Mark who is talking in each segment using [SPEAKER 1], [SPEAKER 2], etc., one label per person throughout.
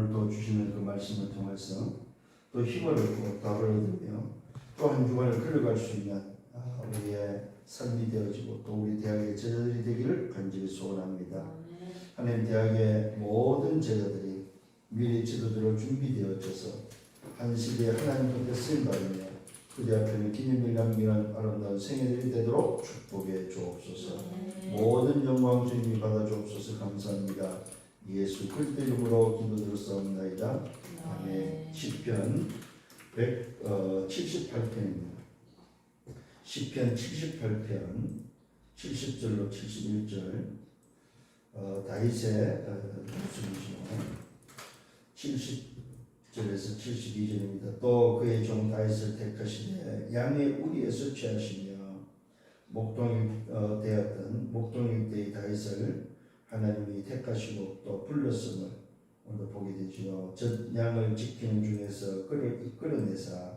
[SPEAKER 1] 오늘도 주시는 그 말씀을 통해서 또 힘을 얻고 답을 얻으며 또 한 주간을 끌어갈 수 있는 우리의 삶이 되어지고 또 우리 대학의 제자들이 되기를 간절히 소원합니다. 하나님 대학의 모든 제자들이 미래 지도자로 준비되어져서 한 시대에 하나님 앞에 쓰임받으며 그대 앞에는 기념일 남기는 아름다운 생애들이 되도록 축복해 주옵소서. 모든 영광 주님이 받아 주옵소서. 감사합니다. 예수 그리스도 이름으로 기도드렸사옵나이다. 아멘. 시편 178편입니다. 시편 78편 70절로 71절 다윗의 말씀이죠. 70절에서 72절입니다. 또 그의 종 다윗을 택하시되 양의 우리에서 취하시며 목동이 되었던 목동육대의 다윗을 하나님이 택하시고 또 불렀음을 오늘 보게 되지요. 젖 양을 지키는 중에서 그를 이끌어내사.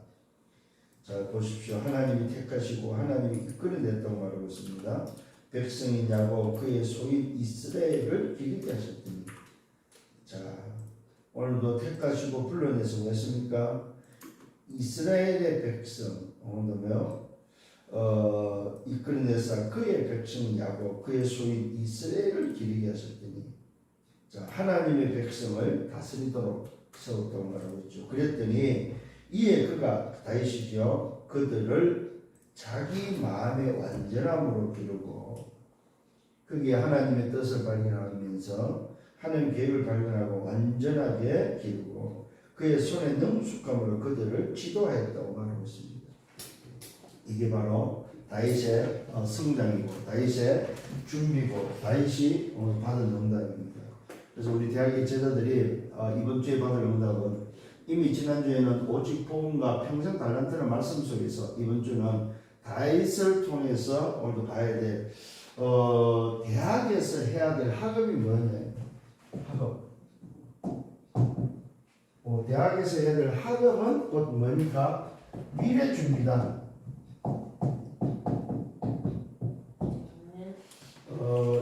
[SPEAKER 1] 자 보십시오. 하나님이 택하시고 하나님이 이끌어냈다고 말하고 있습니다. 백성인 야곱 그의 소인 이스라엘을 기르게 하셨더니. 자 오늘도 택하시고 불러내서 뭐했습니까? 이스라엘의 백성 오늘도며 이끌어내사 그의 백성 야곱 그의 소인 이스라엘을 기르게 하셨더니. 자 하나님의 백성을 다스리도록 세웠다고 말하고 있죠. 그랬더니 이에 그가 다윗이죠. 그들을 자기 마음의 완전함으로 기르고 그게 하나님의 뜻을 발견하면서 하나님 계획을 발견하고 완전하게 기르고 그의 손의 능숙함으로 그들을 지도하였다고 말하고 있습니다. 이게 바로 다윗의 성장이고 다윗의 준비고 다윗이 오늘 받은 응답입니다. 그래서 우리 대학의 제자들이 이번 주에 받을 응답은 이미 지난주에는 오직 복음과 평생 달란트라는 말씀 속에서 이번 주는 다윗을 통해서 오늘도 봐야 될 대학에서 해야 될 학업이 뭐냐? 학업. 대학에서 해야 될 학업은 곧 뭡니까? 미래 준비다.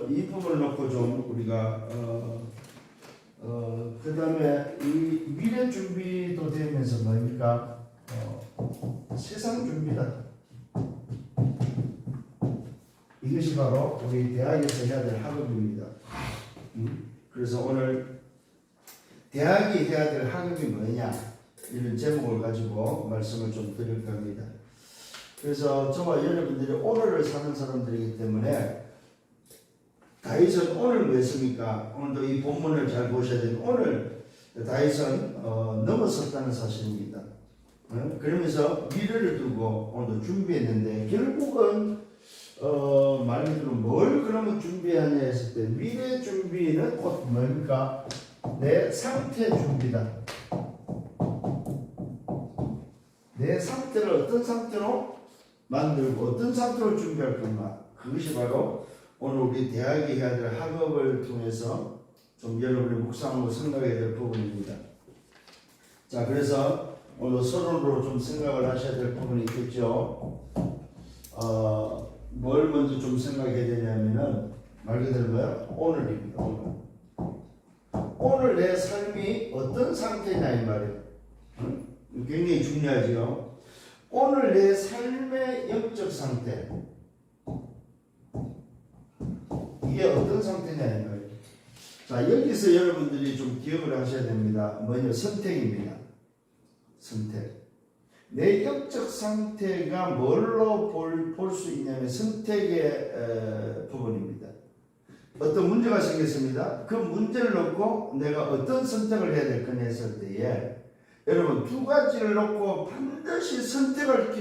[SPEAKER 1] 이 부분을 놓고 좀 우리가 그 다음에 이 미래 준비도 되면서 뭡니까? 세상 준비다. 이것이 바로 우리 대학에서 해야 될 학업입니다. 그래서 오늘 대학이 해야 될 학업이 뭐냐 이런 제목을 가지고 말씀을 좀 드릴 겁니다. 그래서 저와 여러분들이 오늘을 사는 사람들이기 때문에 다윗은 오늘 왜 했습니까? 오늘도 이 본문을 잘 보셔야 돼요. 오늘 다윗은 넘어섰다는 사실입니다. 그러면서 미래를 두고 오늘도 준비했는데 결국은 말 그대로 뭘 그러면 준비하냐 했을 때 미래 준비는 곧 뭡니까? 내 상태 준비다. 내 상태를 어떤 상태로 만들고 어떤 상태로 준비할 건가? 그것이 바로 오늘 우리 대학이 해야 될 학업을 통해서 좀 여러분이 묵상하고 생각해야 될 부분입니다. 자, 그래서 오늘 서론으로 좀 생각을 하셔야 될 부분이 있겠죠. 뭘 먼저 좀 생각해야 되냐면은 말 그대로 뭐야? 오늘입니다. 오늘 내 삶이 어떤 상태냐 이 말이에요. 굉장히 중요하죠. 오늘 내 삶의 영적 상태 이게 어떤 상태냐 이 말이에요. 자 여기서 여러분들이 좀 기억을 하셔야 됩니다. 뭐냐? 선택입니다. 선택. 내 영적 상태가 뭘로 볼 수 있냐면 선택의 부분입니다. 어떤 문제가 생겼습니다. 그 문제를 놓고 내가 어떤 선택을 해야 될 거냐 했을 때에 여러분 두 가지를 놓고 반드시 선택을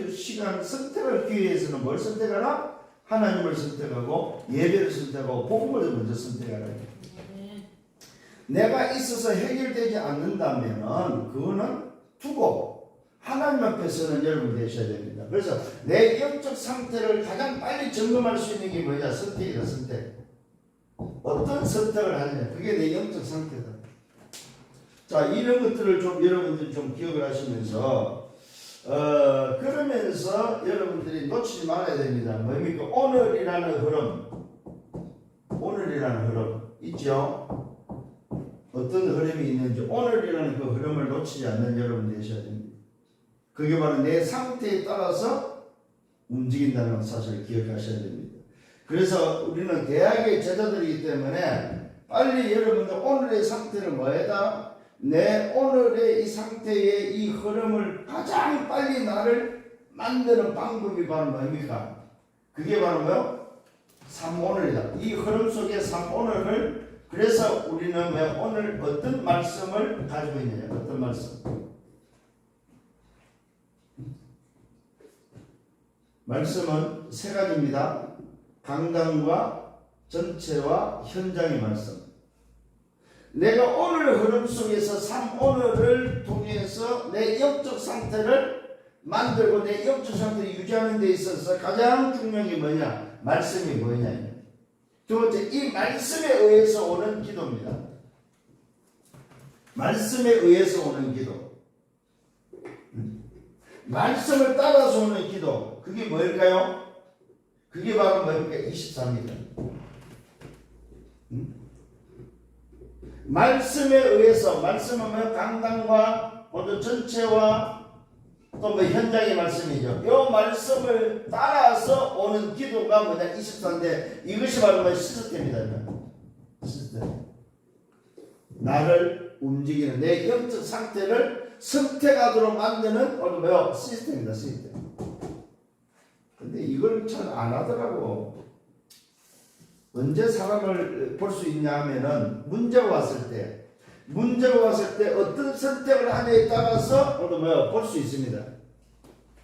[SPEAKER 1] 기회에서는 뭘 선택하나? 하나님을 선택하고 예배를 선택하고 복음을 먼저 선택하라. 내가 있어서 해결되지 않는다면 그거는 두고 하나님 앞에서는 여러분 되셔야 됩니다. 그래서 내 영적 상태를 가장 빨리 점검할 수 있는 게 뭐냐? 선택이다. 선택. 어떤 선택을 하느냐? 그게 내 영적 상태다. 자, 이런 것들을 좀 여러분들이 좀 기억을 하시면서 그러면서 여러분들이 놓치지 말아야 됩니다. 뭡니까? 오늘이라는 흐름 있죠? 어떤 흐름이 있는지 오늘이라는 놓치지 않는 여러분 되셔야 됩니다. 그게 바로 내 상태에 따라서 움직인다는 사실을 기억하셔야 됩니다. 그래서 우리는 대학의 제자들이기 때문에 빨리 여러분들 오늘의 상태를 뭐해다? 내 오늘의 이 상태의 이 흐름을 가장 빨리 나를 만드는 방법이 바로 뭡니까? 그게 바로 뭐요? 3오늘이다. 이 흐름 속에 3오늘을 그래서 우리는 왜 오늘 어떤 말씀을 가지고 있느냐? 어떤 말씀? 말씀은 세 가지입니다. 강단과 전체와 현장의 말씀. 내가 오늘 흐름 속에서 3오늘을 통해서 내 영적 상태를 만들고 내 영적 상태를 유지하는 데 있어서 가장 중요한 게 뭐냐? 말씀이 뭐냐? 두 번째, 이 말씀에 의해서 오는 기도입니다. 말씀에 의해서 오는 기도. 말씀을 따라서 오는 기도. 그게 뭘까요? 그게 바로 뭡니까? 24입니다. 말씀에 의해서, 말씀은 뭐 강단과 모든 전체와 또 뭐 현장의 말씀이죠. 이 말씀을 따라서 오는 기도가 뭐냐? 24인데 이것이 바로 뭐 시스템이다. 시스템. 나를 움직이는 내 영적 상태를 선택하도록 만드는 오늘 뭐요? 시스템이다. 시스템. 근데 이걸 잘 안 하더라고. 언제 사람을 볼 수 있냐 하면은 문제가 왔을 때 어떤 선택을 하느냐에 따라서 오늘 뭐요? 볼 수 있습니다.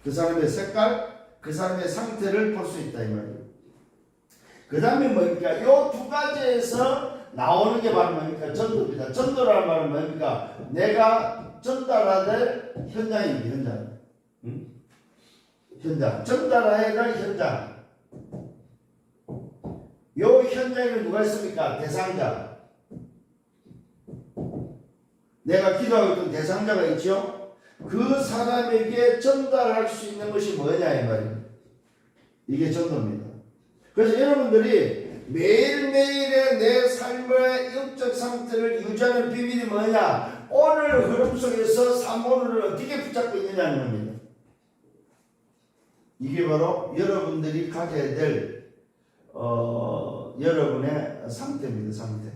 [SPEAKER 1] 그 사람의 색깔, 그 사람의 상태를 볼 수 있다 이 말이에요. 그 다음에 뭡니까? 이 두 가지에서 나오는 게 바로 뭡니까? 전도입니다. 전도라는 말은 뭡니까? 내가 전달해야 될 현장입니다. 현장. 현장. 전달해야 될 현장. 요 현장에는 누가 있습니까? 대상자. 내가 기도하고 있던 대상자가 있죠? 그 사람에게 전달할 수 있는 것이 뭐냐 이 말이에요. 이게 전도입니다. 그래서 여러분들이 매일매일의 내 삶의 영적 상태를 유지하는 비밀이 뭐냐? 오늘 흐름 속에서 3오늘을 어떻게 붙잡고 있느냐는 겁니다. 이게 바로 여러분들이 가져야 될 여러분의 상태입니다. 상태.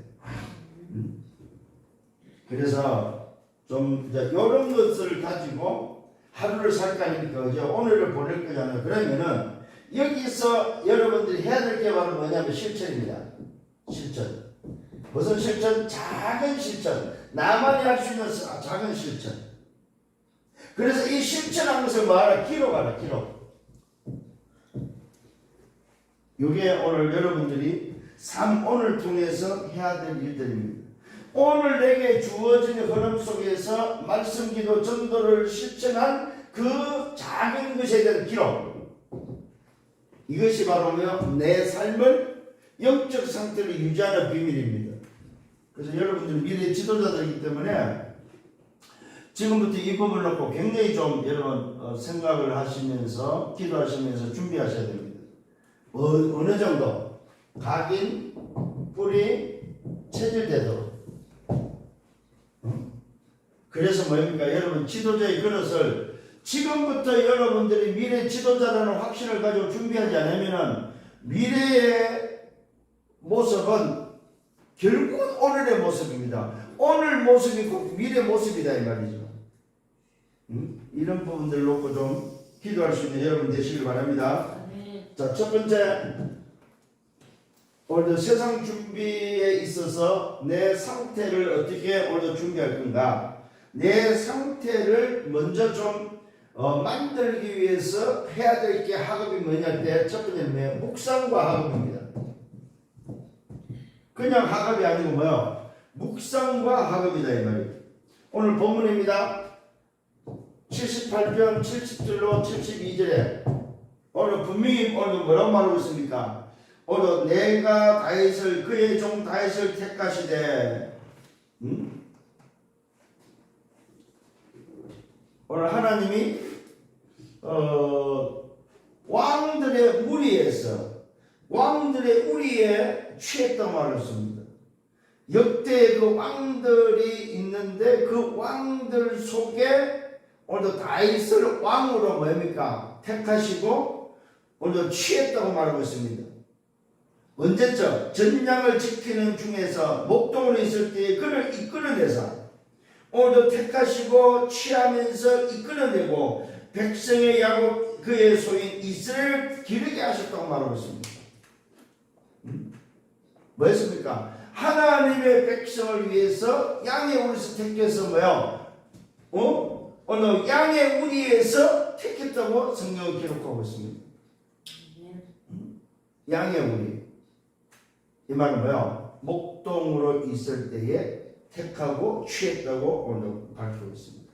[SPEAKER 1] 그래서 좀 이런 것을 가지고 하루를 살 거 아닙니까? 오늘을 보낼 거잖아요. 그러면은 여기서 여러분들이 해야 될 게 바로 뭐냐면 실천입니다. 실천. 무슨 실천? 작은 실천. 나만이 할 수 있는 작은 실천. 그래서 이 실천한 것을 뭐하라? 기록하라. 기록. 이게 오늘 여러분들이 3오늘 통해서 해야 될 일들입니다. 오늘 내게 주어진 흐름 속에서 말씀, 기도, 전도를 실천한 그 작은 것에 대한 기록. 이것이 바로 내 삶을 영적 상태를 유지하는 비밀입니다. 그래서 여러분들 미래 지도자들이기 때문에 지금부터 이 부분을 놓고 굉장히 좀 여러분 생각을 하시면서 기도하시면서 준비하셔야 됩니다. 어느 정도 각인, 뿌리, 체질되도록. 그래서 뭡니까? 여러분 지도자의 그릇을 지금부터 여러분들이 미래 지도자라는 확신을 가지고 준비하지 않으면 미래의 모습은 결국은 오늘의 모습입니다. 오늘 모습이 꼭 미래 모습이다 이 말이죠. 이런 부분들을 놓고 좀 기도할 수 있는 여러분 되시길 바랍니다. 자, 첫 번째, 오늘 세상 준비에 있어서 내 상태를 어떻게 오늘 준비할 건가? 내 상태를 먼저 좀 만들기 위해서 해야 될 게 학업이 뭐냐 할 때 첫 번째는 묵상과 학업입니다. 그냥 학업이 아니고 뭐요? 묵상과 학업이다 이 말이에요. 오늘 본문입니다. 78편 70절로 72절에 오늘 분명히 오늘 뭐라고 말하고 있습니까? 오늘 내가 다윗을 그의 종 다윗을 택하시되 오늘 하나님이 왕들의 무리에서 왕들의 우리에 취했다고 말했습니다. 역대 그 왕들이 있는데 그 왕들 속에 오늘도 다윗을 왕으로 뭡니까? 택하시고 오늘도 취했다고 말하고 있습니다. 언제적? 전량을 지키는 중에서 목동으로 있을 때에 그를 이끌어내서 오늘도 택하시고 취하면서 이끌어내고 백성의 야곱 그의 소인 이스라엘을 기르게 하셨다고 말하고 있습니다. 뭐였습니까? 하나님의 백성을 위해서 양의 우리에서 택해서 뭐요? 오늘 양의 우리에서 택했다고 성경을 기록하고 있습니다. 양의 우리. 이 말은 뭐요? 목동으로 있을 때에 택하고 취했다고 오늘 밝히고 있습니다.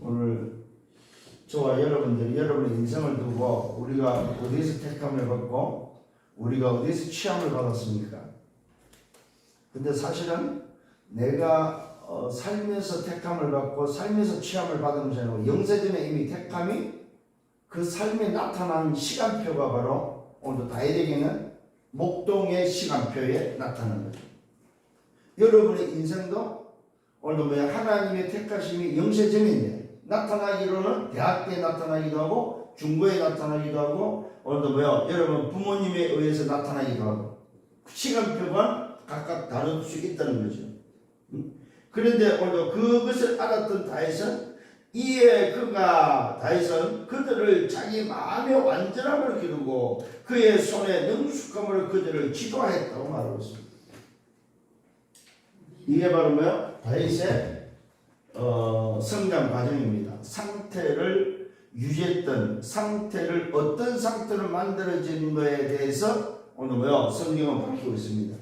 [SPEAKER 1] 오늘 저와 여러분들이 여러분의 인생을 두고 우리가 어디서 택함을 받고 우리가 어디서 취함을 받았습니까? 근데 사실은 내가 삶에서 택함을 받고 삶에서 취함을 받은 것이 아니고 영세전에 이미 택함이 그 삶에 나타난 시간표가 바로 오늘 다윗에게는 목동의 시간표에 나타나는 거죠. 여러분의 인생도 오늘도 하나님의 택하심이 영세전인데 나타나기로는 대학 때 나타나기도 하고 중고에 나타나기도 하고 오늘도 여러분 부모님에 의해서 나타나기도 하고 시간표가 각각 다를 수 있다는 거죠. 그런데 오늘도 그것을 알았던 다윗은 이에 다윗은 그들을 자기 마음의 완전함을 기르고 그의 손에 능숙함으로 그들을 지도하였다고 말하고 있습니다. 이게 바로 다윗의 성장 과정입니다. 상태를 유지했던 상태를 어떤 상태로 만들어진 것에 대해서 오늘 성경은 밝히고 있습니다.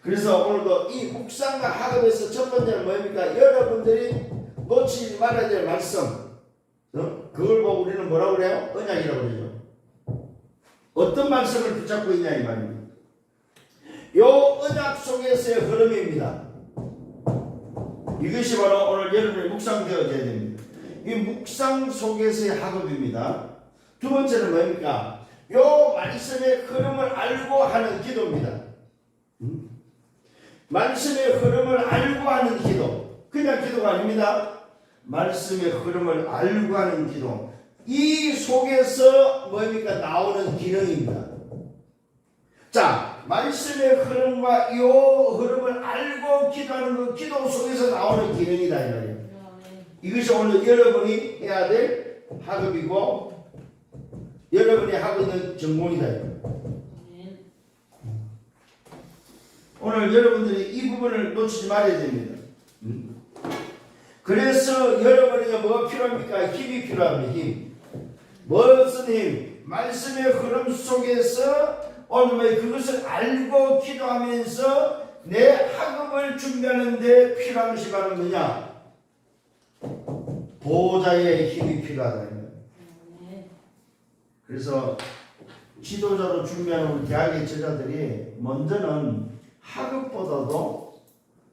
[SPEAKER 1] 그래서 오늘도 이 묵상과 학업에서 첫 번째는 뭡니까? 여러분들이 놓치지 말아야 될 말씀. 그걸 보고 우리는 뭐라고 그래요? 언약이라고 그러죠. 어떤 말씀을 붙잡고 있냐 이 말입니다. 요 언약 속에서의 흐름입니다. 이것이 바로 오늘 여러분의 묵상되어져야 됩니다. 이 묵상 속에서의 학업입니다. 두 번째는 뭡니까? 요 말씀의 흐름을 알고 하는 기도입니다. 말씀의 흐름을 알고 하는 기도. 그냥 기도가 아닙니다. 말씀의 흐름을 알고 하는 기도. 이 속에서 뭡니까? 나오는 기능입니다. 자, 말씀의 흐름과 이 흐름을 알고 기도하는 그 기도 속에서 나오는 기능이다 이 말이에요. 이것이 오늘 여러분이 해야 될 학업이고 여러분이 하고 있는 전공이다. 오늘 여러분들이 이 부분을 놓치지 말아야 됩니다. 그래서 여러분에게 뭐가 필요합니까? 힘이 필요합니다. 힘. 무슨 힘? 말씀의 흐름 속에서 오늘 그것을 알고 기도하면서 내 학업을 준비하는 데 필요한 것이 바로 뭐냐? 보호자의 힘이 필요하다. 그래서 지도자로 준비하는 우리 대학의 제자들이 먼저는 학업보다도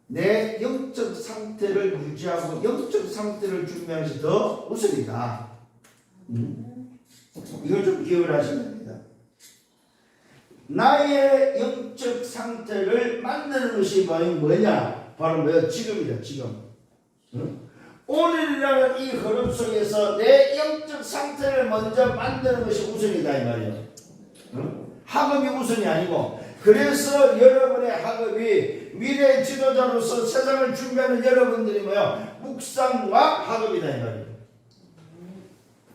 [SPEAKER 1] 내 영적 상태를 유지하고 영적 상태를 준비하는 것이 더 우선이다. 이걸 좀 기억을 하셔야 됩니다. 나의 영적 상태를 만드는 것이 뭐냐? 바로 지금이다. 지금. 오늘이라는 이 흐름 속에서 내 영적 상태를 먼저 만드는 것이 우선이다 이 말이에요. 학업이 우선이 아니고. 그래서 여러분의 학업이 미래 지도자로서 세상을 준비하는 여러분들이 묵상과 학업이다 이 말이에요.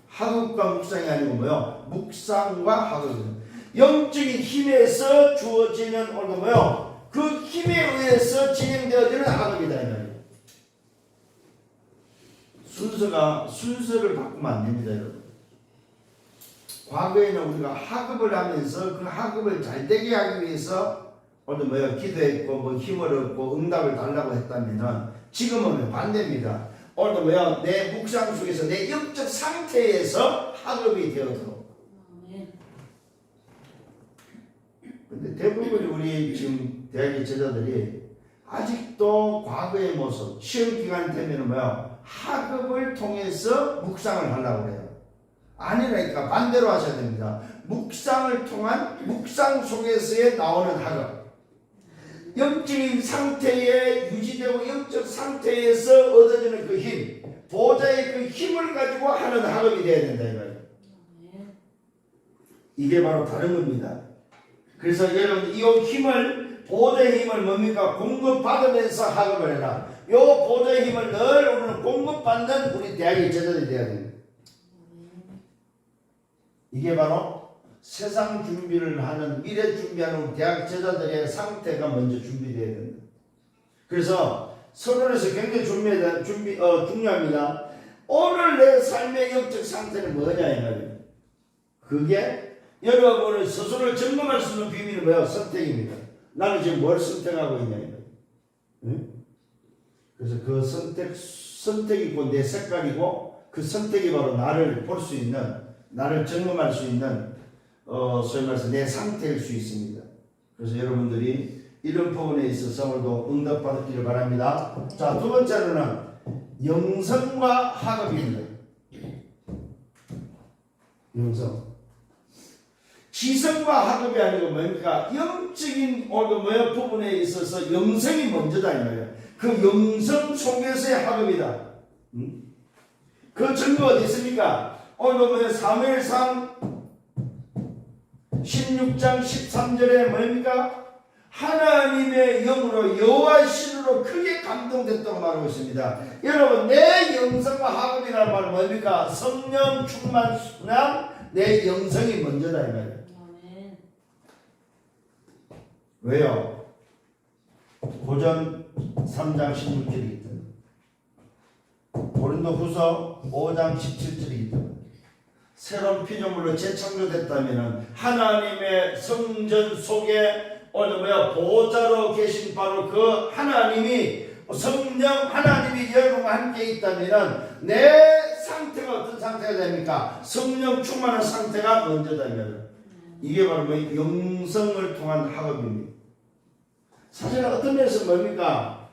[SPEAKER 1] 학업과 묵상이 아니고 묵상과 학업이다. 영적인 힘에서 주어지는 그 힘에 의해서 진행되어지는 학업이다 이 말이에요. 순서를 바꾸면 안 됩니다 여러분. 과거에는 우리가 학업을 하면서 그 학업을 잘 되게 하기 위해서 기도했고 힘을 얻고 응답을 달라고 했다면은 지금은 반대입니다. 오늘도 내 묵상 속에서 내 영적 상태에서 학업이 되어도록. 근데 대부분 우리 지금 대학의 제자들이 아직도 과거의 모습, 시험 기간 되면은 학업을 통해서 묵상을 하려고 해요. 아니라니까 반대로 하셔야 됩니다. 묵상을 통한 묵상 속에서의 나오는 학업. 영적인 상태에 유지되고 영적 상태에서 얻어지는 그 힘, 보좌의 그 힘을 가지고 하는 학업이 돼야 된다 이 말이에요. 이게 바로 다른 겁니다. 그래서 여러분 이 힘을, 보좌의 힘을 뭡니까? 공급받으면서 학업을 해라. 이 보좌의 힘을 늘 우리는 공급받는 우리 대학의 제자들이 돼야 됩니다. 이게 바로 세상 준비를 하는, 미래 준비하는 대학 제자들의 상태가 먼저 준비되어야 된다. 그래서 서론에서 굉장히 중요합니다. 오늘 내 삶의 영적 상태는 뭐냐 이 말이에요. 그게 여러분을 스스로를 점검할 수 있는 비밀은 뭐예요? 선택입니다. 나는 지금 뭘 선택하고 있냐 이 말이에요. 응? 그래서 그 선택이 곧 내 색깔이고 그 선택이 바로 나를 볼 수 있는, 나를 점검할 수 있는 소위 말해서 내 상태일 수 있습니다. 그래서 여러분들이 이런 부분에 있어서 오늘도 응답받기를 바랍니다. 자, 두 번째로는 영성과 학업입니다. 영성. 지성과 학업이 아니고 뭡니까? 영적인 부분에 있어서 영성이 먼저다 이 말이에요. 그 영성 속에서의 학업이다. 그 증거가 어디 있습니까? 오늘 사무엘상 16장 13절에 뭡니까? 하나님의 영으로 여호와의 신으로 크게 감동됐다고 말하고 있습니다. 여러분 내 영성과 학업이라는 말은 뭡니까? 성령 충만 내 영성이 먼저다 이 말이에요. 왜요? 고전 3장 16절이기 때문에, 고린도후서 5장 17절이기 때문에, 새로운 피조물로 재창조됐다면 하나님의 성전 속에 보호자로 계신 바로 그 하나님이, 성령 하나님이 여러분과 함께 있다면 내 상태가 어떤 상태가 됩니까? 성령 충만한 상태가 먼저다면 이게 바로 영성을 통한 학업입니다. 사실 어떤 면에서 뭡니까?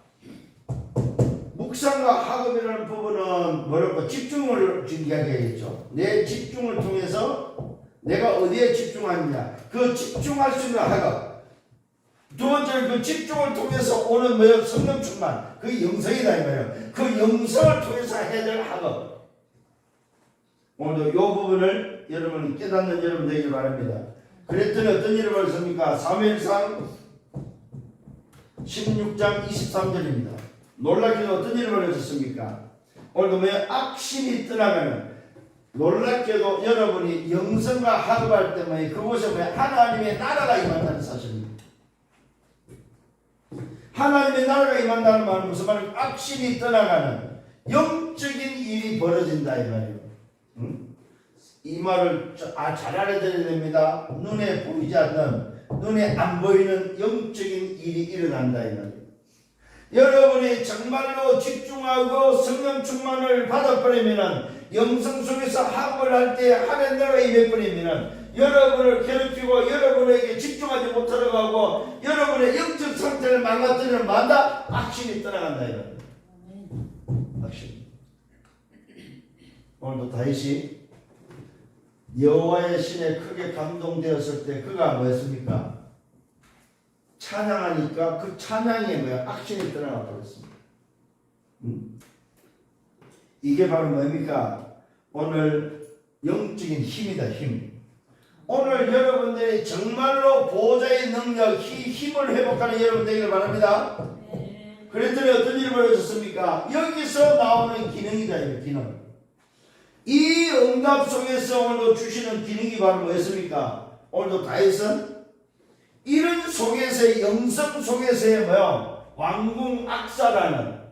[SPEAKER 1] 묵상과 학업이라는 부분은 뭐랄까 집중을 이야기하겠죠. 내 집중을 통해서 내가 어디에 집중하느냐, 그 집중할 수 있는 학업. 두 번째는 그 집중을 통해서 오는 성령 충만, 그 영성이다 이 말이에요. 그 영성을 통해서 해야 될 학업. 오늘도 이 부분을 여러분 깨닫는 여러분 되기를 바랍니다. 그랬더니 어떤 일이 벌어졌습니까? 사무엘상 16장 23절입니다. 놀랍게도 어떤 일이 벌어졌습니까? 오늘도 악신이 떠나가는, 놀랍게도 여러분이 영성과 학업할 때 그곳에 하나님의 나라가 임한다는 사실입니다. 하나님의 나라가 임한다는 말은 무슨 말이에요? 악신이 떠나가는 영적인 일이 벌어진다 이 말이에요. 이 말을 잘 알아야 됩니다. 눈에 보이지 않는, 눈에 안 보이는 영적인 일이 일어난다 이 말이에요. 여러분이 정말로 집중하고 성령 충만을 받아버리면, 영성 속에서 학업을 할 때 하나님 나라가 임해버리면 여러분을 괴롭히고 여러분에게 집중하지 못하도록 하고 여러분의 영적 상태를 망가뜨리는 만다 악신이 떠나간다 이 말이에요. 악신. 오늘도 다윗이 여호와의 신에 크게 감동되었을 때 그가 뭐였습니까? 찬양하니까 그 찬양에 악신이 떠나가 버렸습니다. 이게 바로 뭡니까? 오늘 영적인 힘이다, 힘. 오늘 여러분들이 정말로 보호자의 능력, 힘을 회복하는 여러분 되기를 바랍니다. 그랬더니 어떤 일이 벌어졌습니까? 여기서 나오는 기능이다, 이 기능. 이 응답 속에서 오늘도 주시는 기능이 바로 뭐였습니까? 오늘도 다윗은 이런 속에서의 영성 속에서의 왕궁 악사라는,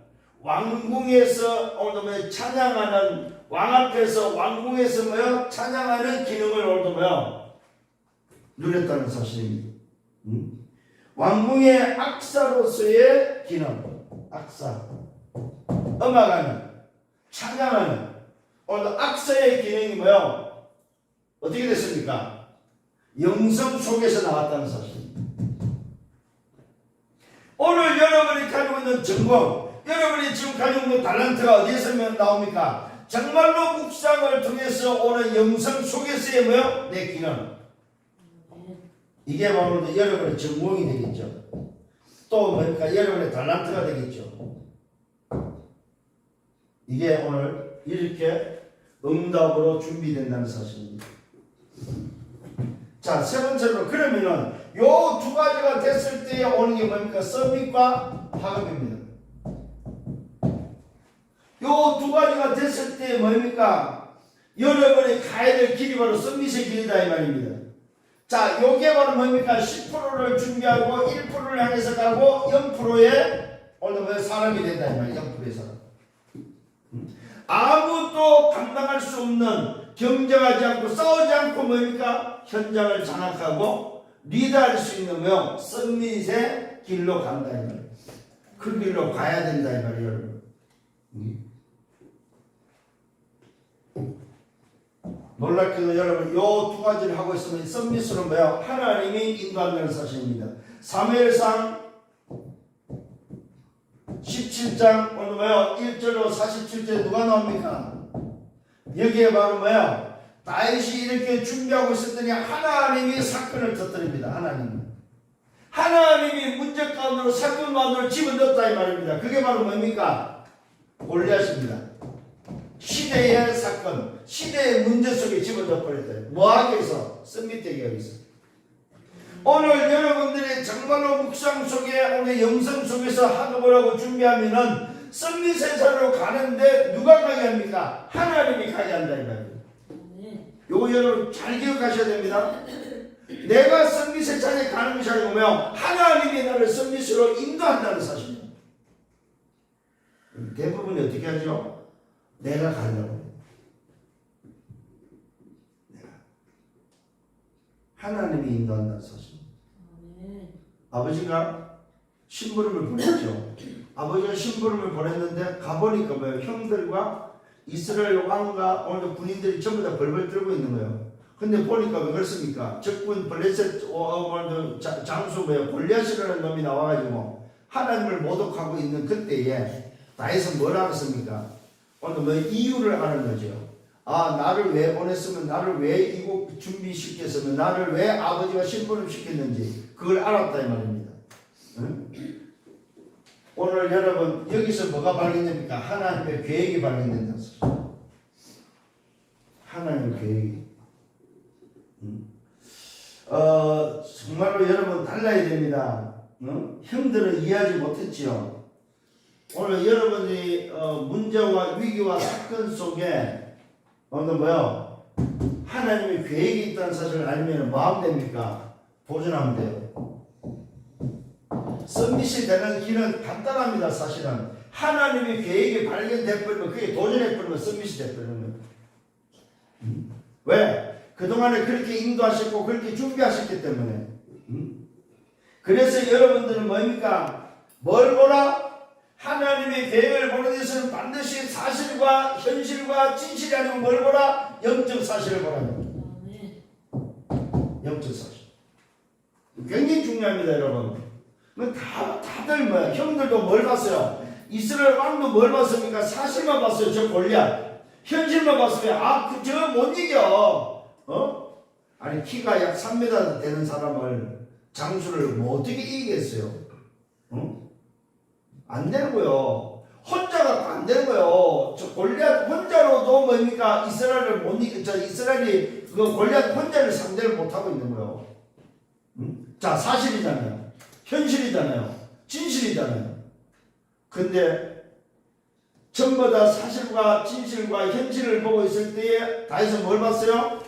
[SPEAKER 1] 왕궁에서 오늘도 찬양하는, 왕 앞에서 왕궁에서 찬양하는 기능을 오늘도 누렸다는 사실입니다. 왕궁의 악사로서의 기능, 악사, 음악하는, 찬양하는. 오늘 악사의 기능이 어떻게 됐습니까? 영성 속에서 나왔다는 사실입니다. 오늘 여러분이 가지고 있는 전공, 여러분이 지금 가지고 있는 달란트가 어디에서 나옵니까? 정말로 묵상을 통해서 오는 영성 속에서의 내 기능. 이게 바로 여러분의 전공이 되겠죠. 또 뭡니까? 여러분의 달란트가 되겠죠. 이게 오늘 이렇게 응답으로 준비된다는 사실입니다. 자, 세 번째로 그러면은 요 두 가지가 됐을 때 오는 게 뭡니까? 서밋과 파급입니다. 요 두 가지가 됐을 때 뭡니까? 여러분이 가야 될 길이 바로 서밋의 길이다 이 말입니다. 자, 요게 바로 뭡니까? 10%를 준비하고 1%를 향해서 가고 0%의 오늘 뭐 사람이 된다 이 말이야. 0%의 사람. 아무도 감당할 수 없는 경쟁하지 않고 싸우지 않고 뭡니까? 현장을 장악하고 리드할 수 있는 명 서밋의 길로 간다 이 말이에요. 그 길로 가야 된다 이 말이에요, 여러분. 놀랍게도 여러분 요 두 가지를 하고 있으면 서밋으로 뭐야? 하나님이 인도한다는 사실입니다. 사무엘상 17장 오늘 뭐야? 1절로 47절 누가 나옵니까? 여기에 바로 뭐야? 다윗이 이렇게 준비하고 있었더니 하나님이 사건을 터뜨립니다. 하나님이 문제 가운데로 사건 가운데로 집어넣었다 이 말입니다. 그게 바로 뭡니까? 골리앗입니다. 시대의 사건, 시대의 문제 속에 집어넣어 버렸다. 뭐하기 위해서? 서밋되게 하기 위해서. 오늘 여러분들이 정말로 묵상 속에 오늘 영성 속에서 학업을 하고 준비하면은 서밋 세상으로 가는데 누가 가게 합니까? 하나님이 가게 한다 이 말이에요. 요거 여러분 잘 기억하셔야 됩니다. 내가 서밋 세상에 가는 것이 아니고 하나님이 나를 서밋으로 인도한다는 사실입니다. 대부분이 어떻게 하죠? 내가 가려고. 하나님이 인도한다는 사실. 아버지가 심부름을 보냈죠. 아버지가 심부름을 보냈는데 가보니까 뭐예요? 형들과 이스라엘 왕과 오늘 군인들이 전부 다 벌벌 떨고 있는 거예요. 근데 보니까 왜 그렇습니까? 적군 블레셋 장수 뭐예요? 골리앗이라는 놈이 나와가지고 하나님을 모독하고 있는 그때에 다윗은 뭘 알았습니까? 오늘 뭐 이유를 아는 거죠. 아, 나를 왜 보냈으면, 나를 왜 이곳 준비시켰으면, 나를 왜 아버지가 심부름 시켰는지 그걸 알았다 이 말입니다. 응? 오늘 여러분 여기서 뭐가 발견됩니까? 하나님의 계획이 발견된다는 사실. 하나님의 계획이. 정말로 여러분 달라야 됩니다. 형들은 이해하지 못했지요. 오늘 여러분이 문제와 위기와 사건 속에 오늘 뭐요? 하나님의 계획이 있다는 사실을 알면 뭐 하면 됩니까? 도전하면 돼요. 서밋이 되는 길은 간단합니다. 사실은 하나님의 계획이 발견돼버리면 그게 도전해버리면 서밋이 돼버리는 거예요. 왜? 그동안에 그렇게 인도하셨고 그렇게 준비하셨기 때문에. 그래서 여러분들은 뭡니까? 뭘 보라? 하나님의 계획을 보는 데서는 반드시 사실과 현실과 진실이 아니고 뭘 보라? 영적 사실을 보라는 거예요. 영적 사실. 굉장히 중요합니다, 여러분. 다들 뭐야? 형들도 뭘 봤어요? 이스라엘 왕도 뭘 봤습니까? 사실만 봤어요. 저 골리앗. 현실만 봤어요. 저거 못 이겨. 아니 키가 약 3m 되는 사람을 장수를 뭐 어떻게 이기겠어요? 안 되는 거요. 혼자가 안 되는 거요. 저 골리앗 혼자로도 뭡니까? 이스라엘을 못 이기, 이스라엘이 그 골리앗 혼자를 상대를 못 하고 있는 거요. 자, 사실이잖아요. 현실이잖아요. 진실이잖아요. 근데 전부 다 사실과 진실과 현실을 보고 있을 때에 다윗은 뭘 봤어요?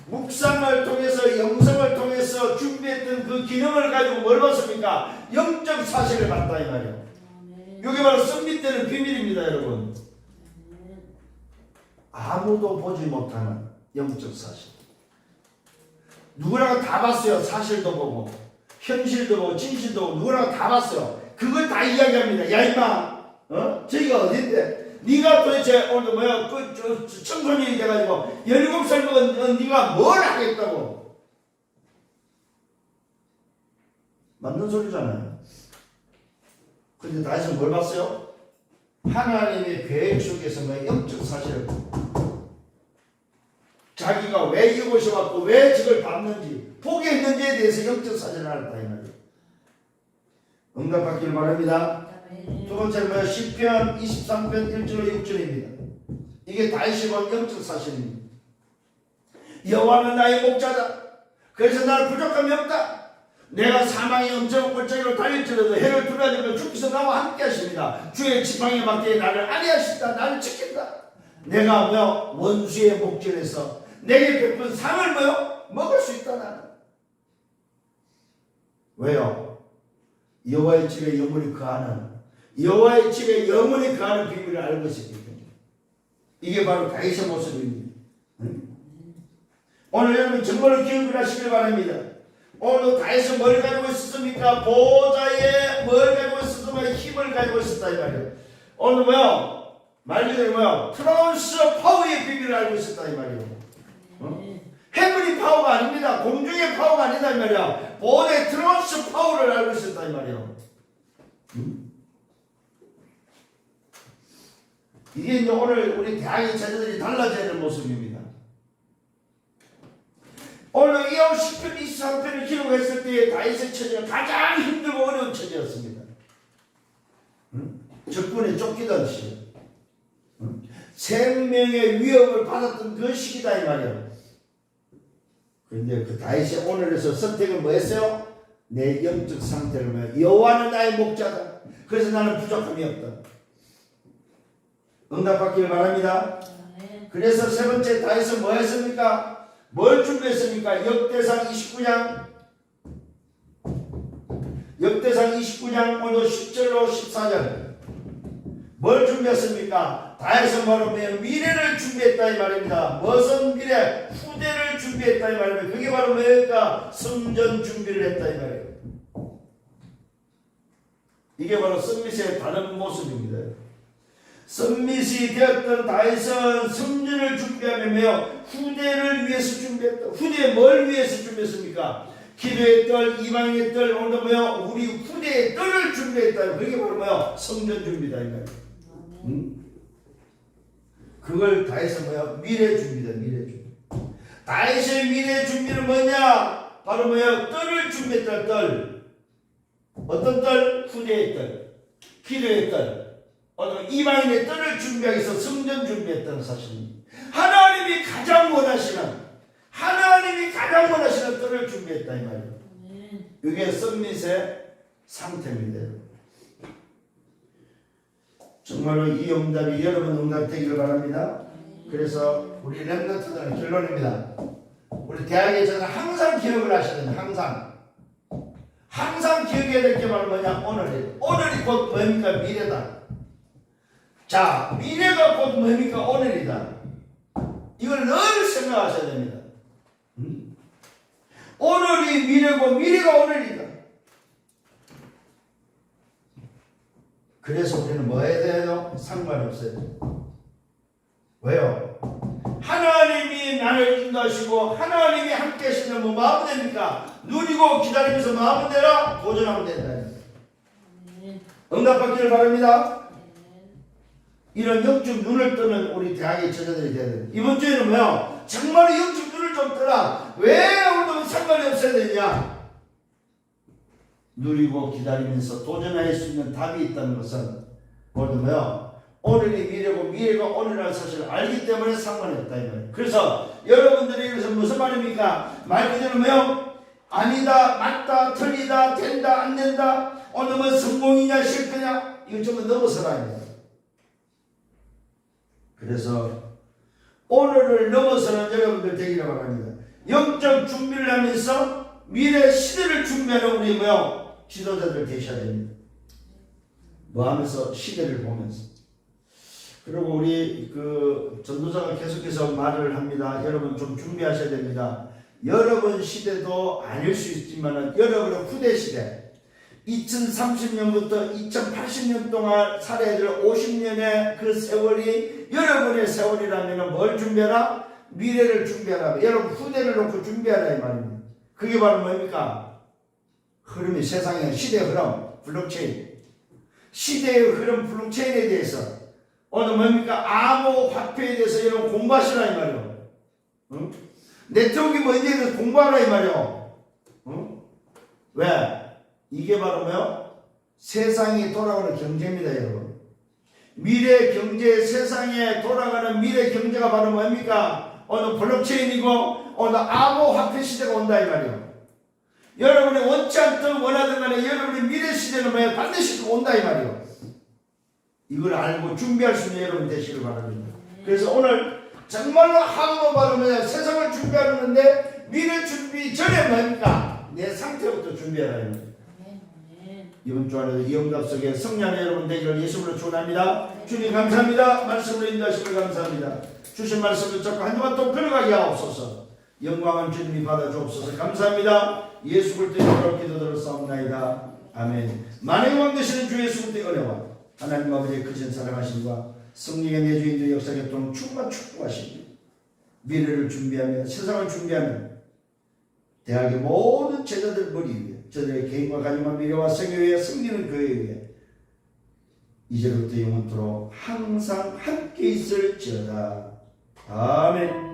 [SPEAKER 1] 묵상을 통해서 영성을 통해서 준비했던 그 기능을 가지고 뭘 봤습니까? 영적 사실을 봤다 이 말이에요. 이게 바로 서밋되는 비밀입니다, 여러분. 아무도 보지 못하는 영적 사실. 누구라고 다 봤어요. 사실도 보고 현실도 보고 진실도 보고 누구라고 다 봤어요. 그걸 다 이야기합니다. 야 임마, 저기가 어딘데? 네가 도대체 오늘 뭐야? 청소년이 돼가지고 17살 먹은 네가 뭘 하겠다고? 맞는 소리잖아요. 근데 다윗은 뭘 봤어요? 하나님의 계획 속에서 뭐 영적 사실을 자기가 왜 이곳에 왔고 왜 저걸 봤는지 보게 했는지에 대해서 영적 사실을 알았다 이 말이에요. 응답받기를 바랍니다.
[SPEAKER 2] 아멘.
[SPEAKER 1] 두 번째는 뭐야? 시편 23편 1절로 6절입니다. 이게 다윗이 본 영적 사실입니다. 여호와는 나의 목자다. 그래서 나는 부족함이 없다. 내가 사망의 엄청 골짜기로 달릴지라도 해를 두려워하며 주께서 나와 함께 하십니다. 주의 지팡이 밖에 나를 안위하신다. 나를 지킨다. 내가 뭐야? 원수의 목전에서 내게 베푼 상을 뭐야? 먹을 수 있다. 나는. 왜요? 여호와의 집에 영원히 거하는, 여호와의 집에 영원히 거하는 비밀을 알고 있었기 때문에. 이게 바로 다윗의 모습입니다. 오늘 여러분 정말로 기억을 하시길 바랍니다. 오늘 다윗은 뭘 가지고 있었습니까? 보좌에 뭘 가지고 있었습니까? 힘을 가지고 있었다 이 말이에요. 오늘 뭐야? 말 그대로 뭐야? 트랜스 파워의 비밀을 알고 있었다 이 말이에요. 헤븐리 파워가 아닙니다. 공중의 파워가 아니다 이 말이야. 보좌의 트랜스 파워를 알고 있었다 이 말이에요. 이게 이제 오늘 우리 대학의 제자들이 달라져야 될 모습입니다. 오늘 이어 시편 23편을 기록했을 때의 다윗의 처지가 가장 힘들고 어려운 처지였습니다. 적군에 쫓기던 시, 생명의 위협을 받았던 그 시기다 이 말이야. 그런데 그 다윗이 오늘에서 선택을 뭐 했어요? 내 영적 상태를 뭐 여호와는 나의 목자다. 그래서 나는 부족함이 없다. 응답받기를 바랍니다. 그래서 세 번째 다윗은 뭐 했습니까? 뭘 준비했습니까? 역대상 29장 오늘 10절로 14절 뭘 준비했습니까? 다윗은 바로 미래를 준비했다 이 말입니다. 무슨 미래? 후대를 준비했다 이 말입니다. 그게 바로 뭐일까? 성전 준비를 했다 이 말이에요. 이게 바로 썸밋의 다른 모습입니다. 썸밋이 되었던 다윗은 성전을 준비하며 후대를 위해서 준비했다. 후대에 뭘 위해서 준비했습니까? 기도의 뜰, 이방의 뜰, 오늘 뭐야? 우리 후대의 뜰을 준비했다. 그게 바로 뭐야? 성전 준비다 이 말이야. 그걸 다윗은 뭐야? 미래 준비다. 미래 준비. 다윗의 미래 준비는 뭐냐? 바로 뭐야? 뜰을 준비했다. 뜰. 어떤 뜰? 후대의 뜰, 기도의 뜰. 이방인의 뜰을 준비하기 위해서 성전 준비했다는 사실입니다. 하나님이 가장 원하시는 뜰을 준비했다 이 말이에요. 이게 썸밋의 상태입니다. 정말로 이 응답이 여러분 응답 되기를 바랍니다. 그래서 우리 렘넌트들은 결론입니다. 우리 대학에 저는 항상 기억을 하셔야 됩니다. 항상 기억해야 될 게 바로 뭐냐? 오늘이 곧 뭡니까? 미래다. 자, 미래가 곧 뭡니까? 오늘이다. 이걸 늘 생각하셔야 됩니다. 오늘이 미래고 미래가 오늘이다. 그래서 우리는 뭐 해야 돼요? 상관없어요. 왜요? 하나님이 나를 인도하시고 하나님이 함께 하시면 뭐 마음 됩니까? 누리고 기다리면서 마음은 되라 도전하면 된다. 응답받기를 바랍니다. 이런 영적 눈을 뜨는 우리 대학의 제자들이 되야 됩니다. 이번 주에는 뭐요? 정말 영적 눈을 좀 뜨라. 왜 오늘은 상관이 없어야 되냐? 누리고 기다리면서 도전할 수 있는 답이 있다는 것은 오늘 뭐요? 오늘이 미래고 미래가 오늘이라는 사실을 알기 때문에 상관이 없다 이 말이에요. 그래서 여러분들이 여기서 무슨 말입니까? 말 그대로 뭐요? 아니다, 맞다, 틀리다, 된다, 안 된다. 오늘 뭐 성공이냐 실패냐 이거 좀 넘어서라 합니다. 그래서 오늘을 넘어서는 여러분들 되기를 바랍니다. 영적 준비를 하면서 미래 시대를 준비하는 우리 뭐요? 지도자들 되셔야 됩니다. 뭐 하면서 시대를 보면서. 그리고 우리 그 전도사가 계속해서 말을 합니다. 여러분 좀 준비하셔야 됩니다. 여러분 시대도 아닐 수 있지만 여러분의 후대 시대 2030년부터 2080년 동안 살아야 될 50년의 그 세월이 여러분의 세월이라면 뭘 준비하라? 미래를 준비하라. 여러분 후대를 놓고 준비하라 이 말입니다. 그게 바로 뭡니까? 흐름이 세상의 시대의 흐름, 블록체인. 시대의 흐름, 블록체인에 대해서 오늘 뭡니까? 암호화폐에 대해서 여러분 공부하시라 이 말이에요. 응? 네트워크가 뭔지에 대해서 공부하라 이 말이에요. 응? 왜? 이게 바로 뭐요? 세상이 돌아가는 경제입니다, 여러분. 미래 경제, 세상에 돌아가는 미래 경제가 바로 뭡니까? 어느 블록체인이고 어느 암호화폐 시대가 온다 이 말이에요. 여러분이 원치 않든 원하든 간에 여러분의 미래 시대는 뭐예요? 반드시 온다 이 말이에요. 이걸 알고 준비할 수 있는 여러분 되시길 바랍니다. 그래서 오늘 정말로 한번바로 뭐냐? 세상을 준비하는데 미래 준비 전에 뭡니까? 내 상태부터 준비하라 이 말이에요. 이번 주 안에도 이 응답 속에 성령 여러분 되기를 예수님으로 축원합니다. 주님 감사합니다. 말씀으로 인도하시길 감사합니다. 주신 말씀을 잡고 한 주간 또 걸어가게 하옵소서. 영광은 주님이 받아 주옵소서. 감사합니다. 예수 그리스도의 이름으로 기도드렸사옵나이다. 아멘. 만행 왕 되시는 주 예수 그리스도의 은혜와 하나님 아버지의 크신 사랑하심과 성령의 내주인의 역사에 또 충만 축복하시고 미래를 준비하며 세상을 준비하며 대학의 모든 제자들 머리 위에 저들의 개인과 가정과 미래와 생애의 승리는 교회 위에 이제부터 영원토록 항상 함께 있을지어다. 아멘.